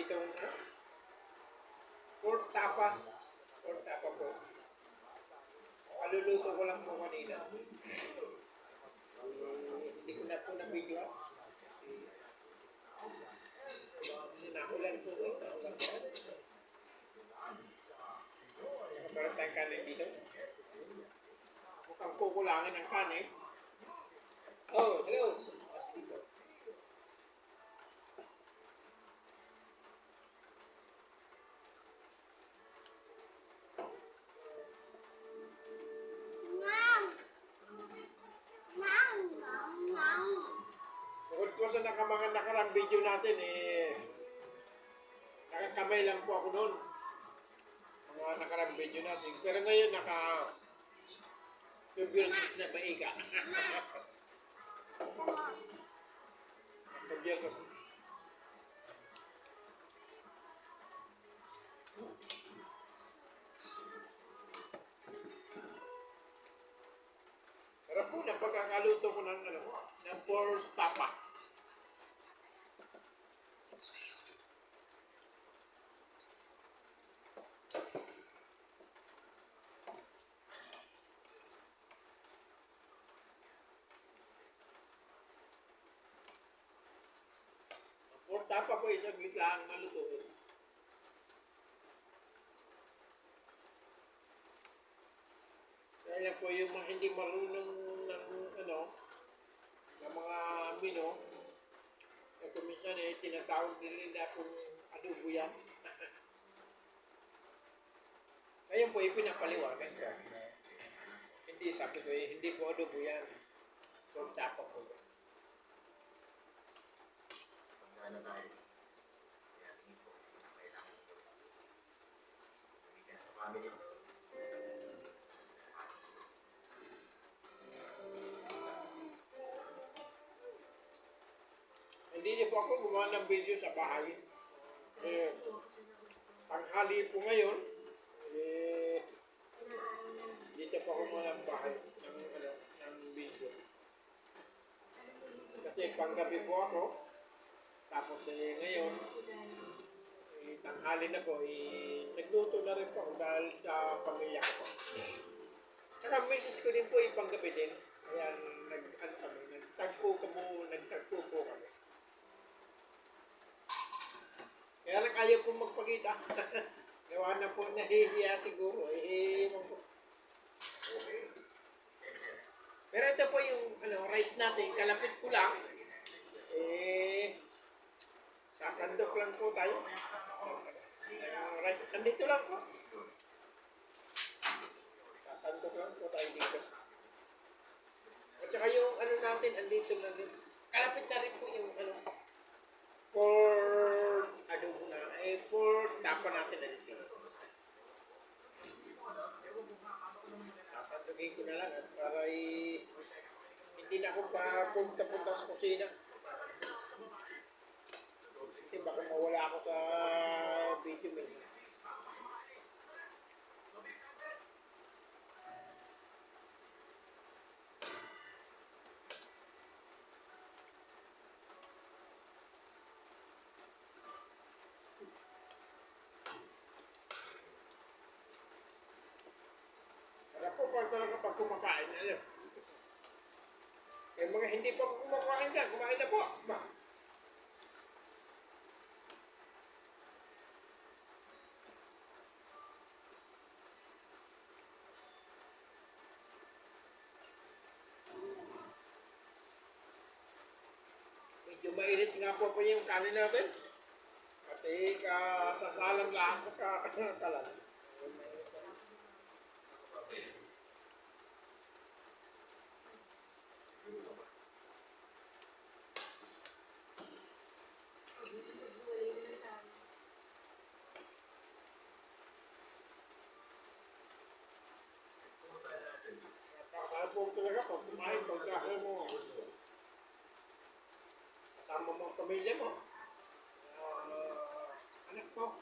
dito pork tapa. Pork tapa po. Kaluluto ko lang po kanina. Hindi ko na po na-video. Sinakulan po ito. Meron tayong kanin dito. Mukhang kukulangin ang kanin. Oh, hello. Bukod po sa mga nakarang video natin, nakakamay lang po ako noon. Mga nakarang video natin. Pero ngayon, naka-convertis na maika. Convertis. Pero po, napagkakaluto ko ng pork tapa. Pork tapa po isang lang malutuin. Kaya po yung mga hindi marunong ng mga mino, na kuminsan tinatawag nila kung adobo yan. Ngayon po ipinapaliwanag ko. Hindi sabi ko hindi po adobo yan. Pork tapa po. Hindi niyo po ako gumawa ng video sa bahay. Tanghali po ngayon, dito po ako gumawa ng bahay ng video. Kasi panggabi po ako, tapos ngayon, tanghali na po, nagluto na rin po ako dahil sa pamilya ko. Tsaka misis ko din po panggabi din. Kaya nagtagpo po kami. Kaya lang ayaw po magpakita. Gawa na po, nahihiya siguro. Pero ito po yung rice natin, kalapit ko lang. Sasandok lang po tayo. Rice, nandito lang po. Sasandok lang po tayo dito. At saka yung natin, andito lang din. Kalapit na rin po yung pork adobo na, pork tapa natin na dito. Sasandugin ko na lang at para hindi na ako punta sa kusina. Kasi baka mawala ako sa video mo. Pag talaga pag kumakain na mga hindi pa kumakain dyan, kumain na po. Medyo mainit nga po yung kanin natin. At kasasalang lang ko kalan. Nakakabog talaga pag kumain, pagkakain mo. Kasama mo ang pamilya mo. Anak mo.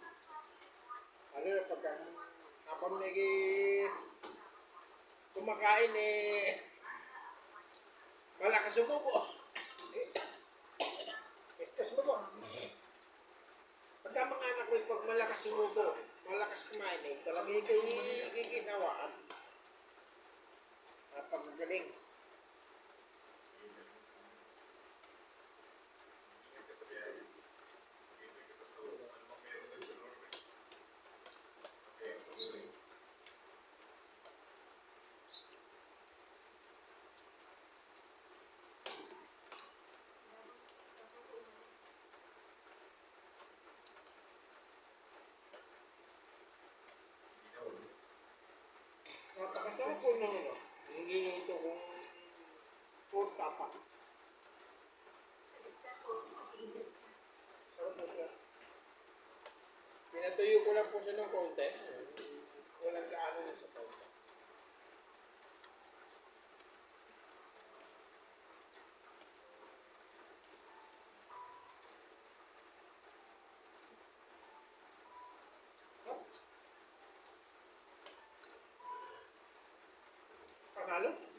Ano na pagka habang kumakain malakas umubo. Istos mo po. Pagka mga anak ko, pag malakas sumubo, malakas kumain eh, talagang giginawaan. Paggaling. Napakasarap po ng ano, hindi nito kung pork tapa. Sarap po siya. Pinatuyo ko lang po siya ng konti. Walang gaano na sa konti. Panalo?